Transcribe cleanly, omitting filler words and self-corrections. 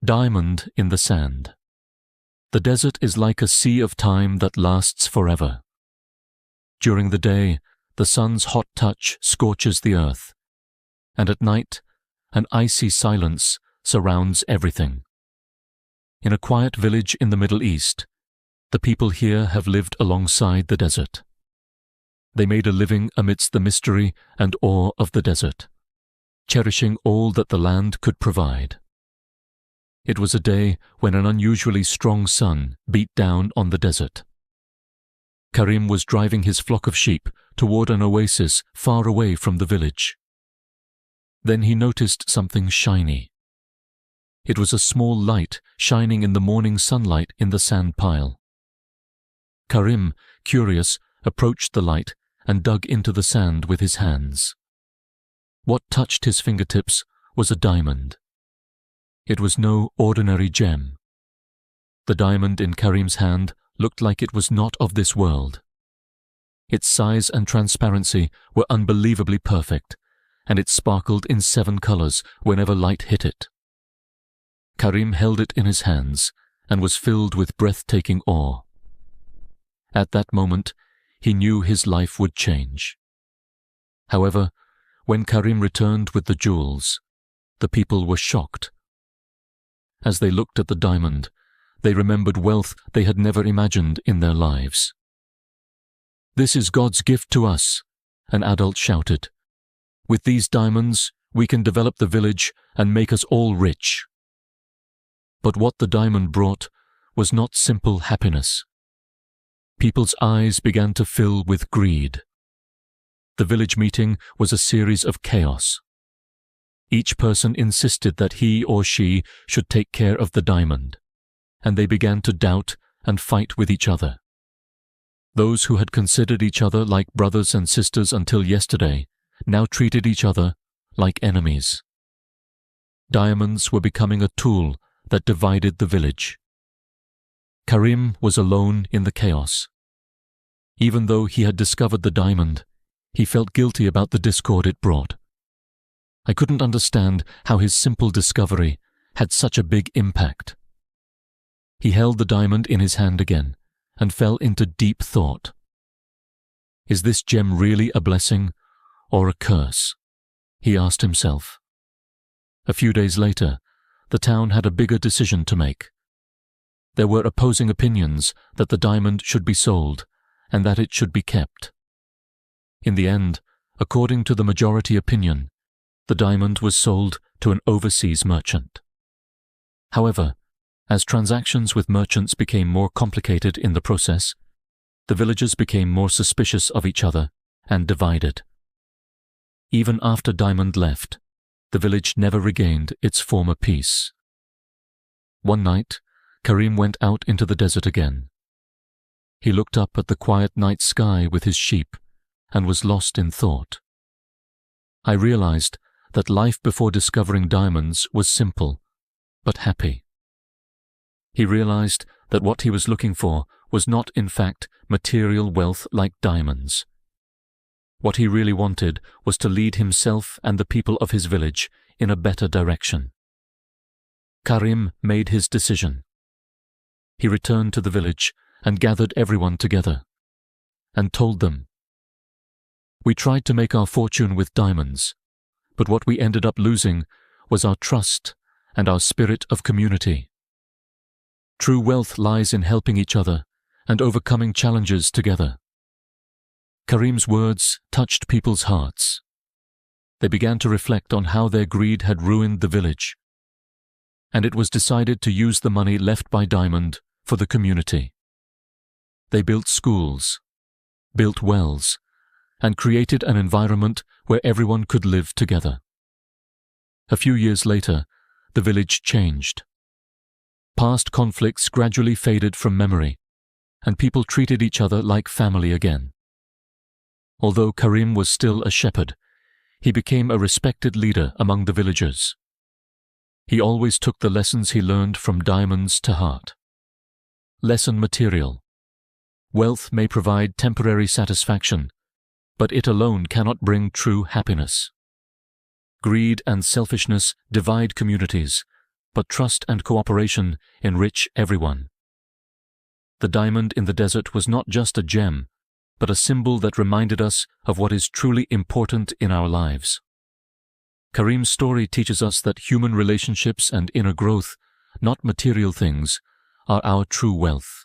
Diamond in the sand. The desert is like a sea of time that lasts forever. During the day, the sun's hot touch scorches the earth, and at night, an icy silence surrounds everything. In a quiet village in the Middle East, the people here have lived alongside the desert. They made a living amidst the mystery and awe of the desert, cherishing all that the land could provide. It was a day when an unusually strong sun beat down on the desert. Karim was driving his flock of sheep toward an oasis far away from the village. Then he noticed something shiny. It was a small light shining in the morning sunlight in the sand pile. Karim, curious, approached the light and dug into the sand with his hands. What touched his fingertips was a diamond. It was no ordinary gem. The diamond in Karim's hand looked like it was not of this world. Its size and transparency were unbelievably perfect, and it sparkled in 7 colors whenever light hit it. Karim held it in his hands and was filled with breathtaking awe. At that moment, he knew his life would change. However, when Karim returned with the jewels, the people were shocked. As they looked at the diamond, they remembered wealth they had never imagined in their lives. "This is God's gift to us," an adult shouted. "With these diamonds, we can develop the village and make us all rich." But what the diamond brought was not simple happiness. People's eyes began to fill with greed. The village meeting was a series of chaos. Each person insisted that he or she should take care of the diamond, and they began to doubt and fight with each other. Those who had considered each other like brothers and sisters until yesterday now treated each other like enemies. Diamonds were becoming a tool that divided the village. Karim was alone in the chaos. Even though he had discovered the diamond, he felt guilty about the discord it brought. I couldn't understand how his simple discovery had such a big impact. He held the diamond in his hand again and fell into deep thought. Is this gem really a blessing or a curse? He asked himself. A few days later, the town had a bigger decision to make. There were opposing opinions that the diamond should be sold and that it should be kept. In the end, according to the majority opinion, the diamond was sold to an overseas merchant. However, as transactions with merchants became more complicated in the process, the villagers became more suspicious of each other and divided. Even after Diamond left, the village never regained its former peace. One night, Karim went out into the desert again. He looked up at the quiet night sky with his sheep and was lost in thought. I realized that life before discovering diamonds was simple, but happy. He realized that what he was looking for was not in fact material wealth like diamonds. What he really wanted was to lead himself and the people of his village in a better direction. Karim made his decision. He returned to the village and gathered everyone together, and told them, "We tried to make our fortune with diamonds, but what we ended up losing was our trust and our spirit of community. True wealth lies in helping each other and overcoming challenges together." Karim's words touched people's hearts. They began to reflect on how their greed had ruined the village, and it was decided to use the money left by Diamond for the community. They built schools, built wells, and created an environment where everyone could live together. A few years later, the village changed. Past conflicts gradually faded from memory, and people treated each other like family again. Although Karim was still a shepherd, he became a respected leader among the villagers. He always took the lessons he learned from diamonds to heart. Lesson material. Wealth may provide temporary satisfaction, but it alone cannot bring true happiness. Greed and selfishness divide communities, but trust and cooperation enrich everyone. The diamond in the desert was not just a gem, but a symbol that reminded us of what is truly important in our lives. Karim's story teaches us that human relationships and inner growth, not material things, are our true wealth.